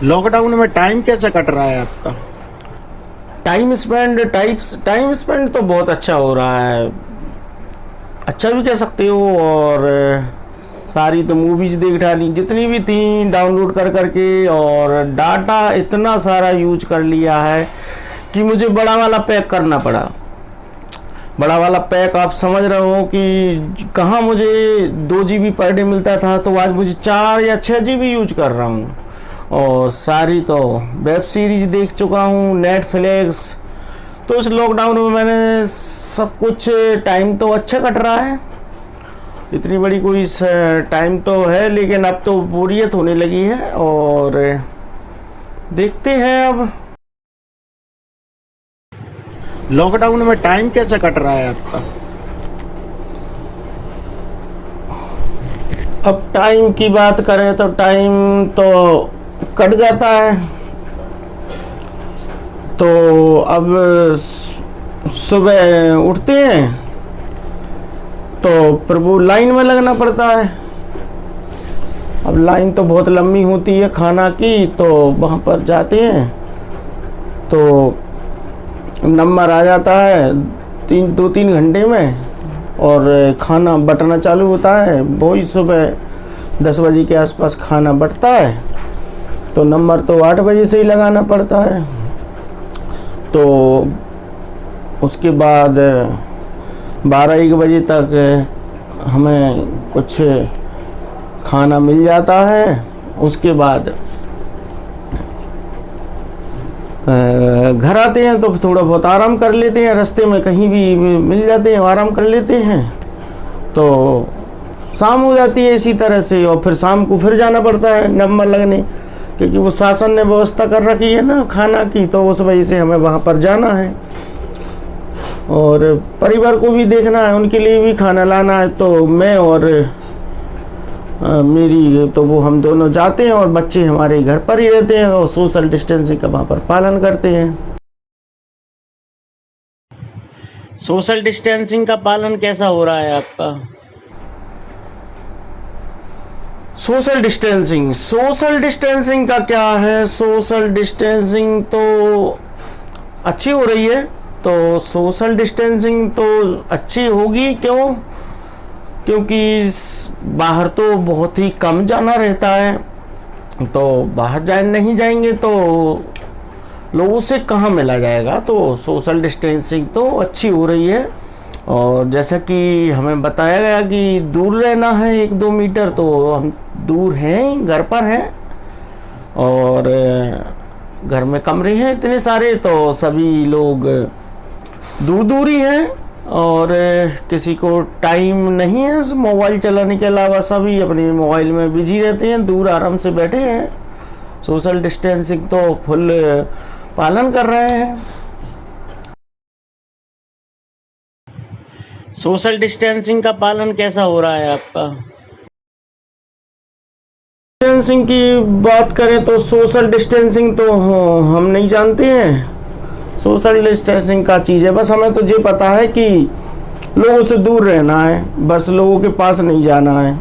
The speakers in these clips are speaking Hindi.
लॉकडाउन में टाइम कैसे कट रहा है आपका? टाइम स्पेंड तो बहुत अच्छा हो रहा है, अच्छा भी कह सकते हो। और सारी तो मूवीज़ देख डाली जितनी भी थी डाउनलोड कर करके, और डाटा इतना सारा यूज कर लिया है कि मुझे बड़ा वाला पैक करना पड़ा। बड़ा वाला पैक आप समझ रहे हो कि कहाँ मुझे 2 GB पर डे मिलता था, तो आज मुझे 4 या 6 GB यूज कर रहा हूँ। और सारी तो वेब सीरीज देख चुका हूँ, नेटफ्लिक्स। तो इस लॉकडाउन में मैंने सब कुछ, टाइम तो अच्छा कट रहा है, इतनी बड़ी कोई टाइम तो है, लेकिन अब तो बोरियत होने लगी है। और देखते हैं अब। लॉकडाउन में टाइम कैसे कट रहा है आपका? अब टाइम की बात करें तो टाइम तो कट जाता है। तो अब सुबह उठते हैं तो प्रभु लाइन में लगना पड़ता है। अब लाइन तो बहुत लंबी होती है खाना की, तो वहाँ पर जाते हैं तो नंबर आ जाता है 2-3 घंटे में, और खाना बंटना चालू होता है। वही सुबह 10 बजे के आसपास खाना बंटता है, तो नंबर तो 8 बजे से ही लगाना पड़ता है। तो उसके बाद 12-1 बजे तक हमें कुछ खाना मिल जाता है। उसके बाद घर आते हैं तो थोड़ा बहुत आराम कर लेते हैं, रास्ते में कहीं भी मिल जाते हैं, आराम कर लेते हैं। तो शाम हो जाती है इसी तरह से, और फिर शाम को फिर जाना पड़ता है नंबर लगने, क्योंकि वो शासन ने व्यवस्था कर रखी है ना खाना की, तो उस वजह से हमें वहाँ पर जाना है। और परिवार को भी देखना है, उनके लिए भी खाना लाना है। तो मैं और मेरी तो वो हम दोनों जाते हैं, और बच्चे हमारे घर पर ही रहते हैं, और सोशल डिस्टेंसिंग का वहाँ पर पालन करते हैं। सोशल डिस्टेंसिंग का पालन कैसा हो रहा है आपका? सोशल डिस्टेंसिंग का क्या है, सोशल डिस्टेंसिंग तो अच्छी हो रही है। तो सोशल डिस्टेंसिंग तो अच्छी होगी, क्योंकि बाहर तो बहुत ही कम जाना रहता है। तो बाहर नहीं जाएंगे तो लोगों से कहाँ मिला जाएगा। तो सोशल डिस्टेंसिंग तो अच्छी हो रही है। और जैसा कि हमें बताया गया कि दूर रहना है 1-2 मीटर, तो हम दूर हैं, घर पर हैं, और घर में कमरे हैं इतने सारे, तो सभी लोग दूर दूर ही हैं। और किसी को टाइम नहीं है मोबाइल चलाने के अलावा, सभी अपने मोबाइल में बिजी रहते हैं, दूर आराम से बैठे हैं। सोशल डिस्टेंसिंग तो फुल पालन कर रहे हैं। सोशल डिस्टेंसिंग का पालन कैसा हो रहा है आपका? डिस्टेंसिंग की बात करें तो सोशल डिस्टेंसिंग तो हम नहीं जानते हैं। सोशल डिस्टेंसिंग का चीज़ है, बस हमें तो ये पता है कि लोगों से दूर रहना है, बस लोगों के पास नहीं जाना है।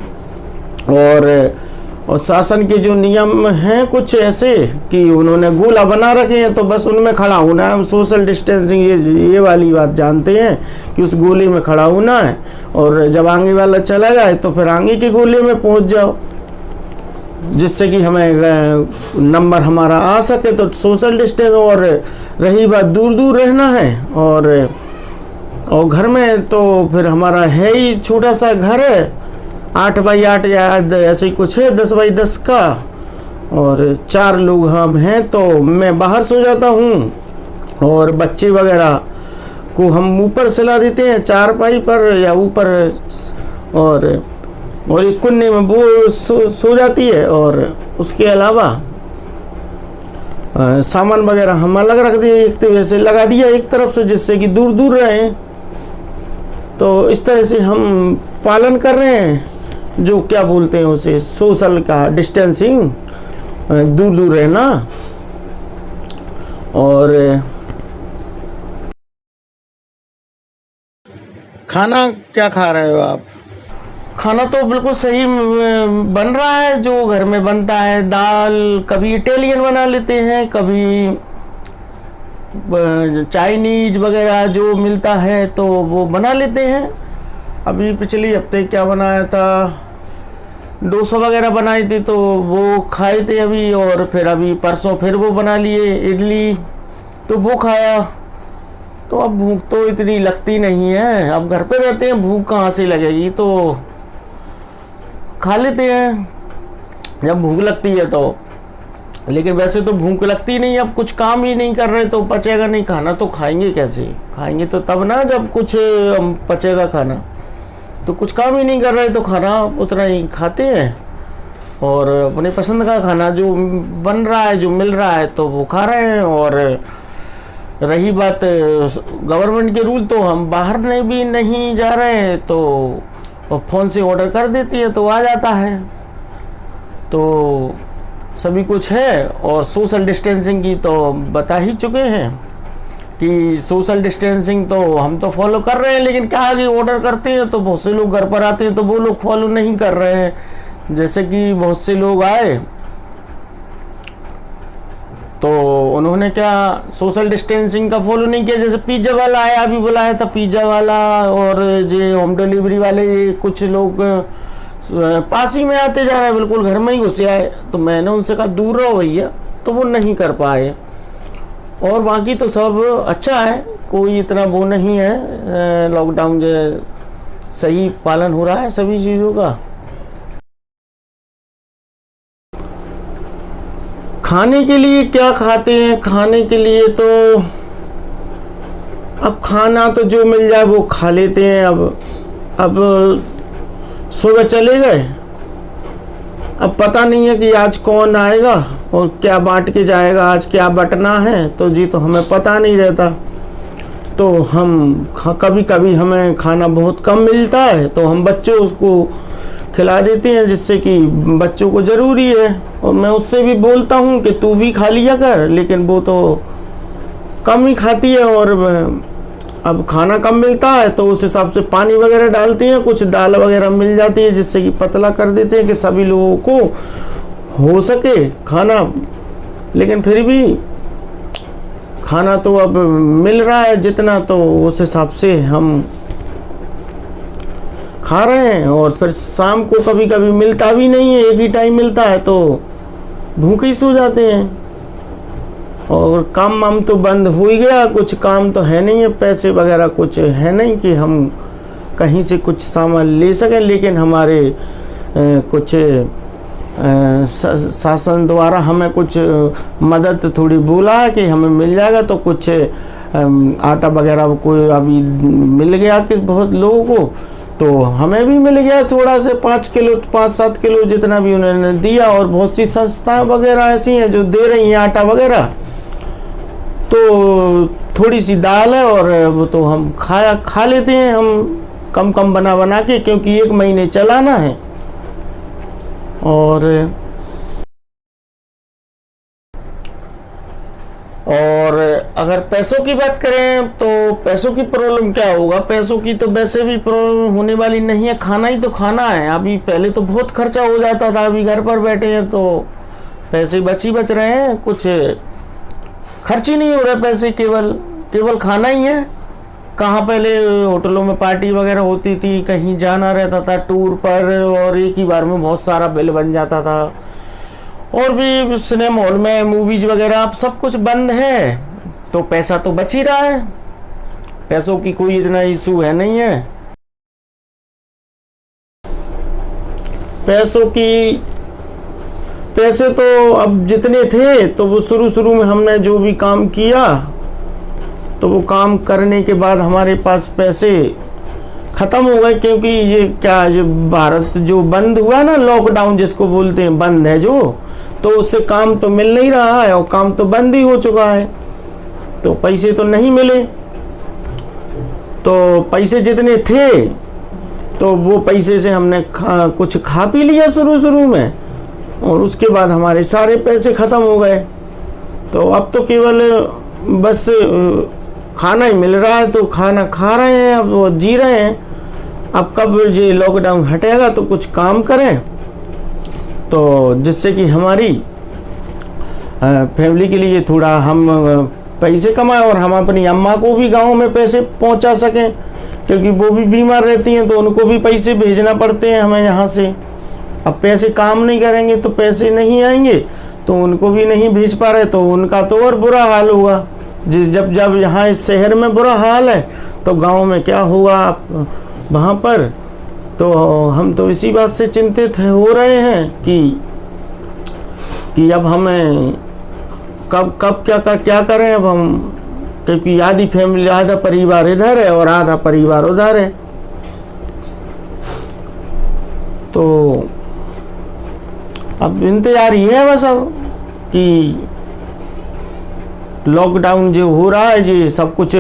और शासन के जो नियम हैं कुछ ऐसे कि उन्होंने गोला बना रखे हैं, तो बस उनमें खड़ा होना है। हम सोशल डिस्टेंसिंग ये वाली बात जानते हैं कि उस गोले में खड़ा होना है, और जब आगे वाला चला जाए तो फिर आगे के गोले में पहुंच जाओ, जिससे कि हमें नंबर हमारा आ सके। तो सोशल डिस्टेंस। और रही बात दूर दूर रहना है, और घर में तो फिर हमारा है ही छोटा सा घर है, 8x8 या ऐसे ही कुछ है, 10x10 का, और 4 लोग हम हैं। तो मैं बाहर सो जाता हूँ, और बच्चे वगैरह को हम ऊपर सुला देते हैं चारपाई पर या ऊपर, और एक कोने में वो सो जाती है। और उसके अलावा सामान वगैरह हम अलग रख दिए, एक तो वैसे लगा दिया एक तरफ से, जिससे कि दूर दूर रहें। तो इस तरह से हम पालन कर रहे हैं, जो क्या बोलते हैं उसे, सोशल का डिस्टेंसिंग, दूर दूर रहना। और खाना क्या खा रहे हो आप? खाना तो बिल्कुल सही बन रहा है, जो घर में बनता है। दाल कभी इटालियन बना लेते हैं, कभी चाइनीज वगैरह जो मिलता है तो वो बना लेते हैं। अभी पिछले हफ्ते क्या बनाया था, डोसा वगैरह बनाई थी तो वो खाए थे अभी, और फिर अभी परसों फिर वो बना लिए इडली, तो वो खाया। तो अब भूख तो इतनी लगती नहीं है, अब घर पे रहते हैं, भूख कहाँ से लगेगी, तो खा लेते हैं जब भूख लगती है तो। लेकिन वैसे तो भूख लगती नहीं, अब कुछ काम ही नहीं कर रहे तो पचेगा नहीं खाना, तो खाएंगे कैसे? खाएंगे तो तब ना जब कुछ पचेगा खाना। तो कुछ काम ही नहीं कर रहे तो खाना उतना ही खाते हैं, और अपने पसंद का खाना जो बन रहा है, जो मिल रहा है तो वो खा रहे हैं। और रही बात गवर्नमेंट के रूल, तो हम बाहर भी नहीं जा रहे हैं तो फ़ोन से ऑर्डर कर देती है तो आ जाता है, तो सभी कुछ है। और सोशल डिस्टेंसिंग की तो बता ही चुके हैं कि सोशल डिस्टेंसिंग तो हम तो फॉलो कर रहे हैं, लेकिन क्या आगे ऑर्डर करते हैं तो बहुत से लोग घर पर आते हैं तो वो लोग फॉलो नहीं कर रहे हैं। जैसे कि बहुत से लोग आए तो उन्होंने क्या सोशल डिस्टेंसिंग का फॉलो नहीं किया। जैसे पिज़्ज़ा वाला आया, अभी बुलाया था पिज़्ज़ा वाला, और जो होम डिलीवरी वाले कुछ लोग पास ही में आते जा रहे हैं, बिल्कुल घर में ही घुसे आए, तो मैंने उनसे कहा दूर रहो भैया, तो वो नहीं कर पाए। और बाकी तो सब अच्छा है, कोई इतना वो नहीं है, लॉकडाउन जो सही पालन हो रहा है सभी चीज़ों का। खाने के लिए क्या खाते हैं? खाने के लिए तो अब खाना तो जो मिल जाए वो खा लेते हैं। अब सुबह चले गए, अब पता नहीं है कि आज कौन आएगा और क्या बांट के जाएगा, आज क्या बंटना है, तो जी तो हमें पता नहीं रहता। तो हम कभी कभी हमें खाना बहुत कम मिलता है तो हम बच्चों को खिला देते हैं, जिससे कि बच्चों को ज़रूरी है। और मैं उससे भी बोलता हूँ कि तू भी खा लिया कर, लेकिन वो तो कम ही खाती है। और अब खाना कम मिलता है तो उस हिसाब से पानी वगैरह डालते हैं, कुछ दाल वगैरह मिल जाती है जिससे कि पतला कर देते हैं कि सभी लोगों को हो सके खाना। लेकिन फिर भी खाना तो अब मिल रहा है जितना, तो उस हिसाब से हम खा रहे हैं। और फिर शाम को कभी कभी मिलता भी नहीं है, एक ही टाइम मिलता है तो भूखे ही सो जाते हैं। और काम वाम तो बंद हो ही गया, कुछ काम तो है नहीं है, पैसे वगैरह कुछ है नहीं कि हम कहीं से कुछ सामान ले सकें। लेकिन हमारे कुछ शासन द्वारा हमें कुछ मदद थोड़ी बोला है कि हमें मिल जाएगा, तो कुछ आटा वगैरह कोई अभी मिल गया कि बहुत लोगों को, तो हमें भी मिल गया थोड़ा से 5-7 किलो जितना भी उन्होंने दिया। और बहुत सी संस्थाएं वगैरह ऐसी हैं जो दे रही हैं आटा वगैरह, तो थोड़ी सी दाल है और वो तो हम खा लेते हैं, हम कम कम बना के, क्योंकि 1 महीने चलाना है। और अगर पैसों की बात करें तो पैसों की प्रॉब्लम क्या होगा? पैसों की तो वैसे भी प्रॉब्लम होने वाली नहीं है, खाना ही तो खाना है। अभी पहले तो बहुत खर्चा हो जाता था, अभी घर पर बैठे हैं तो पैसे बच रहे हैं, कुछ खर्च ही नहीं हो रहा पैसे, केवल खाना ही है। कहाँ पहले होटलों में पार्टी वगैरह होती थी, कहीं जाना रहता था टूर पर, और एक ही बार में बहुत सारा बिल बन जाता था। और भी सिनेमा हॉल में मूवीज वगैरह अब सब कुछ बंद है, तो पैसा तो बच ही रहा है, पैसों की कोई इतना इशू है नहीं है। पैसे तो अब जितने थे तो वो शुरू में हमने जो भी काम किया तो वो काम करने के बाद हमारे पास पैसे ख़त्म हो गए, क्योंकि ये भारत जो बंद हुआ ना, लॉकडाउन जिसको बोलते हैं, बंद है जो, तो उससे काम तो मिल नहीं रहा है और काम तो बंद ही हो चुका है, तो पैसे तो नहीं मिले। तो पैसे जितने थे तो वो पैसे से हमने कुछ खा पी लिया शुरू में, और उसके बाद हमारे सारे पैसे ख़त्म हो गए। तो अब तो केवल बस खाना ही मिल रहा है, तो खाना खा रहे हैं, अब वो जी रहे हैं। अब कब ये लॉकडाउन हटेगा तो कुछ काम करें, तो जिससे कि हमारी फैमिली के लिए थोड़ा हम पैसे कमाएं और हम अपनी अम्मा को भी गांव में पैसे पहुंचा सकें, क्योंकि वो भी बीमार रहती हैं तो उनको भी पैसे भेजना पड़ते हैं हमें यहाँ से। अब पैसे काम नहीं करेंगे तो पैसे नहीं आएंगे, तो उनको भी नहीं भेज पा रहे तो उनका तो और बुरा हाल होगा। जब यहाँ इस शहर में बुरा हाल है तो गांव में क्या होगा वहाँ पर। तो हम तो इसी बात से चिंतित हो रहे हैं कि अब हमें कब क्या करें अब हम, क्योंकि आधी फैमिली, आधा परिवार इधर है और आधा परिवार उधर है। तो अब इंतजार ही है बस अब कि लॉकडाउन जो हो रहा है जी सब कुछ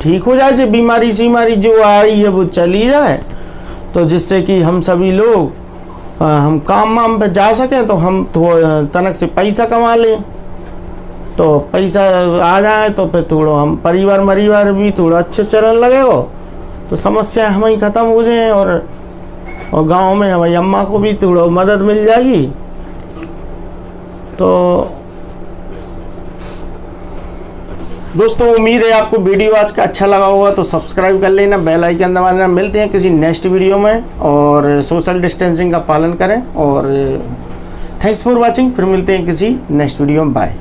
ठीक हो जाए, जो बीमारी सीमारी जो आ रही है वो चली जाए, तो जिससे कि हम सभी लोग हम काम वाम पे जा सकें, तो हम थोड़ा तनक से पैसा कमा लें। तो पैसा आ जाए तो फिर थोड़ा हम परिवार भी थोड़ा अच्छे चलने लगेगा, तो समस्या हमारी ख़त्म हो जाए और गांव में हमारी अम्मा को भी थोड़ा मदद मिल जाएगी। तो दोस्तों उम्मीद है आपको वीडियो आज का अच्छा लगा होगा, तो सब्सक्राइब कर लेना, बेल आइकन दबा देना। मिलते हैं किसी नेक्स्ट वीडियो में, और सोशल डिस्टेंसिंग का पालन करें। और थैंक्स फॉर वाचिंग, फिर मिलते हैं किसी नेक्स्ट वीडियो में। बाय।